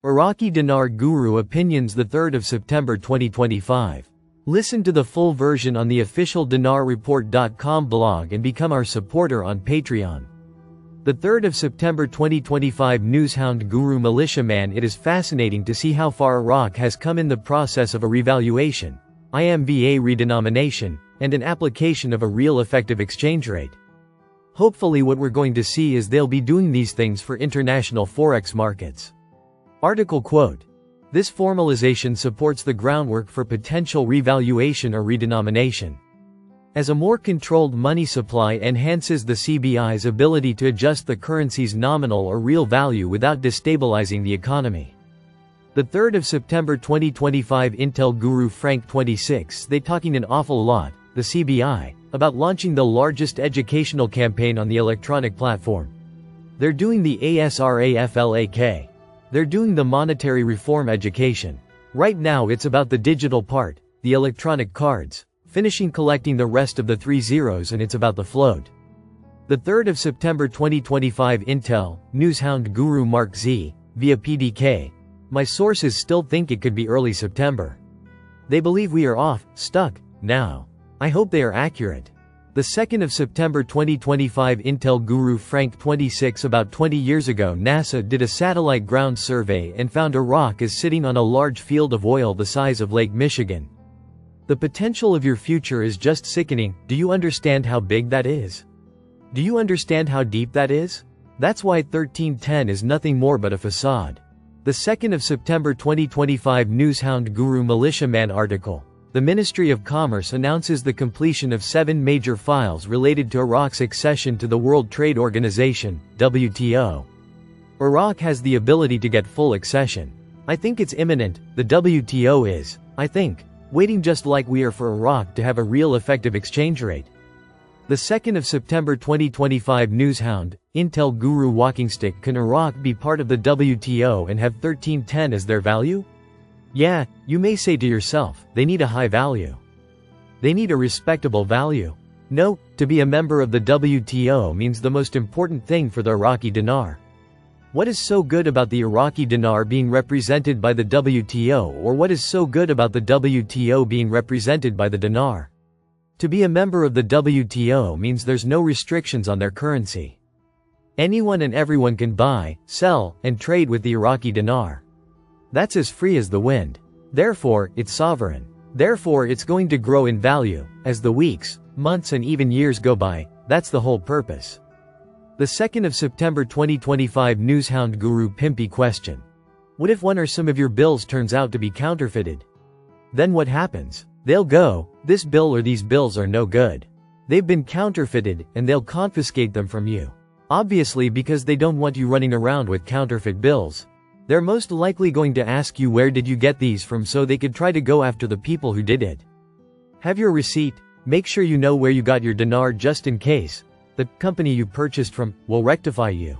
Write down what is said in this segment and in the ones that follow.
Iraqi Dinar Guru Opinions, the 3rd of September 2025. Listen to the full version on the official dinarreport.com blog and become our supporter on Patreon. The 3rd of September 2025 Newshound Guru Militiaman. It is fascinating to see how far Iraq has come in the process of a revaluation, IMVA redenomination, and an application of a real effective exchange rate. Hopefully what we're going to see is they'll be doing these things for international forex markets. Article quote: "This formalization supports the groundwork for potential revaluation or redenomination. As a more controlled money supply enhances the CBI's ability to adjust the currency's nominal or real value without destabilizing the economy." The 3rd of September 2025 Intel Guru Frank 26. They talking an awful lot, the CBI, about launching the largest educational campaign on the electronic platform. They're doing the ASRAFLAK. They're doing the monetary reform education. Right now it's about the digital part, the electronic cards, finishing collecting the rest of the 3 zeros, and it's about the float. The 3rd of September 2025 Intel, Newshound Guru Mark Z, via PDK. My sources still think it could be early September. They believe we are stuck, now. I hope they are accurate. The 2nd of September 2025 Intel Guru Frank 26. About 20 years ago NASA did a satellite ground survey and found Iraq is sitting on a large field of oil the size of Lake Michigan. The potential of your future is just sickening. Do you understand how big that is? Do you understand how deep that is? That's why 1310 is nothing more but a facade. The 2nd of September 2025 Newshound Guru Militiaman article. The Ministry of Commerce announces the completion of 7 major files related to Iraq's accession to the World Trade Organization, WTO. Iraq has the ability to get full accession. I think it's imminent. The WTO is, I think, waiting just like we are for Iraq to have a real effective exchange rate. The 2nd of September 2025 Newshound, Intel Guru Walking Stick. Can Iraq be part of the WTO and have 1310 as their value? Yeah, you may say to yourself, they need a high value. They need a respectable value. No, to be a member of the WTO means the most important thing for the Iraqi dinar. What is so good about the Iraqi dinar being represented by the WTO, or what is so good about the WTO being represented by the dinar? To be a member of the WTO means there's no restrictions on their currency. Anyone and everyone can buy, sell, and trade with the Iraqi dinar. That's as free as the wind. Therefore, it's sovereign. Therefore, it's going to grow in value, as the weeks, months and even years go by. That's the whole purpose. The 2nd of September 2025 Newshound Guru Pimpy question. What if one or some of your bills turns out to be counterfeited? Then what happens? They'll go, this bill or these bills are no good. They've been counterfeited, and they'll confiscate them from you. Obviously, because they don't want you running around with counterfeit bills. They're most likely going to ask you where did you get these from, so they could try to go after the people who did it. Have your receipt. Make sure you know where you got your dinar just in case the company you purchased from will rectify you.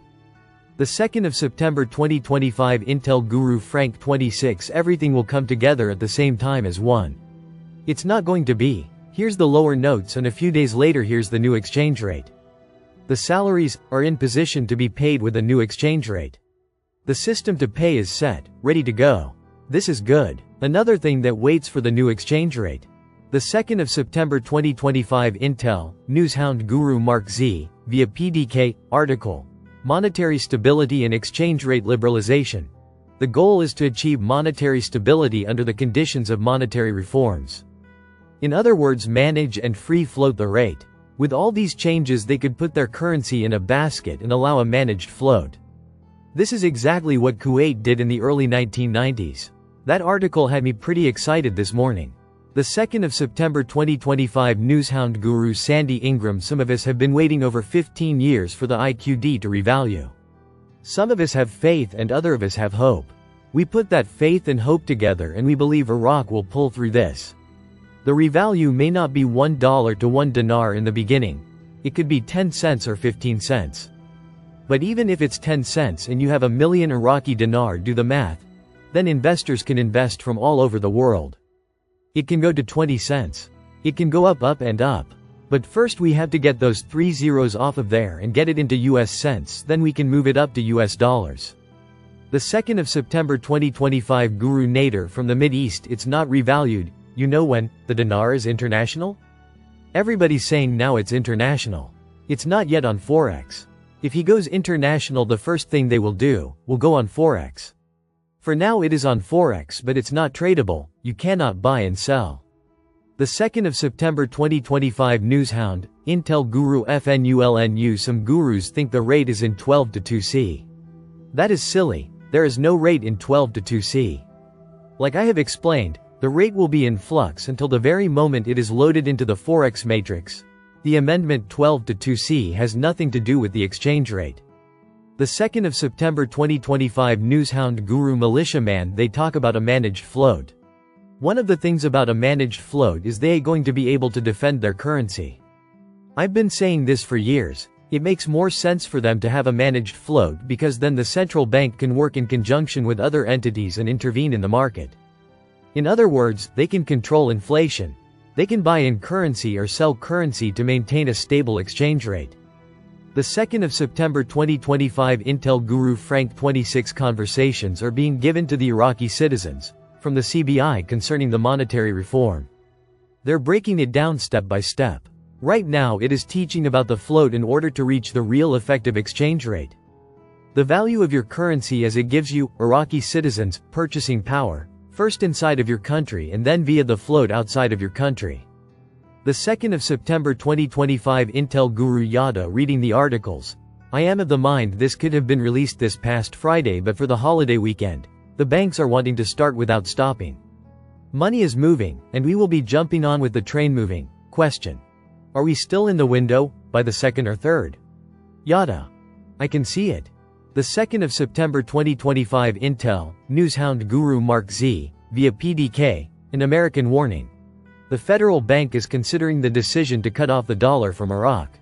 The 2nd of September 2025 Intel Guru Frank 26. Everything will come together at the same time as one. It's not going to be. Here's the lower notes, and a few days later here's the new exchange rate. The salaries are in position to be paid with a new exchange rate. The system to pay is set, ready to go. This is good. Another thing that waits for the new exchange rate. The 2nd of September 2025 Intel, Newshound Guru Mark Z, via PDK, article. Monetary stability and exchange rate liberalization. The goal is to achieve monetary stability under the conditions of monetary reforms. In other words, manage and free float the rate. With all these changes they could put their currency in a basket and allow a managed float. This is exactly what Kuwait did in the early 1990s. That article had me pretty excited this morning. The 2nd of September 2025 Newshound Guru Sandy Ingram. Some of us have been waiting over 15 years for the IQD to revalue. Some of us have faith and other of us have hope. We put that faith and hope together and we believe Iraq will pull through this. The revalue may not be $1 to 1 dinar in the beginning. It could be 10 cents or 15 cents. But even if it's 10 cents and you have 1 million Iraqi dinar, do the math. Then investors can invest from all over the world. It can go to 20 cents. It can go up and up. But first we have to get those 3 zeros off of there and get it into US cents, then we can move it up to US dollars. The The 2nd of September 2025 Guru Nader from the Mid-East. It's not revalued, you know when, the dinar is international? Everybody's saying now it's international. It's not yet on Forex. If he goes international, the first thing they will do, will go on Forex. For now it is on Forex, but it's not tradable, you cannot buy and sell. The 2nd of September 2025 Newshound, Intel Guru FNULNU. Some gurus think the rate is in 12 to 2C. That is silly, there is no rate in 12 to 2C. Like I have explained, the rate will be in flux until the very moment it is loaded into the Forex matrix. The amendment 12 to 2C has nothing to do with the exchange rate. The 2nd of September 2025 Newshound Guru Militiaman. They talk about a managed float. One of the things about a managed float is they are going to be able to defend their currency. I've been saying this for years. It makes more sense for them to have a managed float because then the central bank can work in conjunction with other entities and intervene in the market. In other words, they can control inflation. They can buy in currency or sell currency to maintain a stable exchange rate. The 2nd of September 2025 Intel Guru Frank 26 conversations are being given to the Iraqi citizens from the CBI concerning the monetary reform. They're breaking it down step by step. Right now it is teaching about the float in order to reach the real effective exchange rate. The value of your currency as it gives you, Iraqi citizens, purchasing power, first inside of your country and then via the float outside of your country. The 2nd of September 2025 Intel Guru Yada. Reading the articles, I am of the mind this could have been released this past Friday, but for the holiday weekend, the banks are wanting to start without stopping. Money is moving, and we will be jumping on with the train moving. Question. Are we still in the window, by the 2nd or 3rd? Yada. I can see it. The 2nd of September 2025 Intel, Newshound Guru Mark Z, via PDK, an American warning. The federal bank is considering the decision to cut off the dollar from Iraq.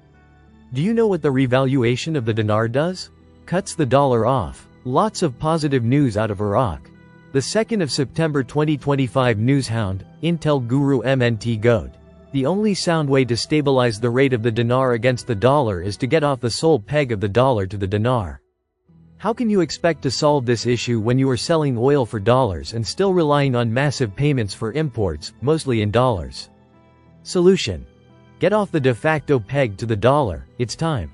Do you know what the revaluation of the dinar does? Cuts the dollar off. Lots of positive news out of Iraq. The 2nd of September 2025 Newshound, Intel Guru MNT Goat. The only sound way to stabilize the rate of the dinar against the dollar is to get off the sole peg of the dollar to the dinar. How can you expect to solve this issue when you are selling oil for dollars and still relying on massive payments for imports, mostly in dollars? Solution. Get off the de facto peg to the dollar, it's time.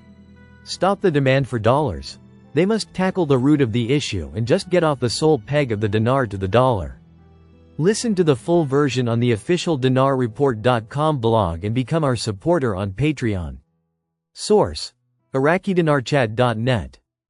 Stop the demand for dollars. They must tackle the root of the issue and just get off the sole peg of the dinar to the dollar. Listen to the full version on the official dinarreport.com blog and become our supporter on Patreon. Source: IraqiDinarChat.net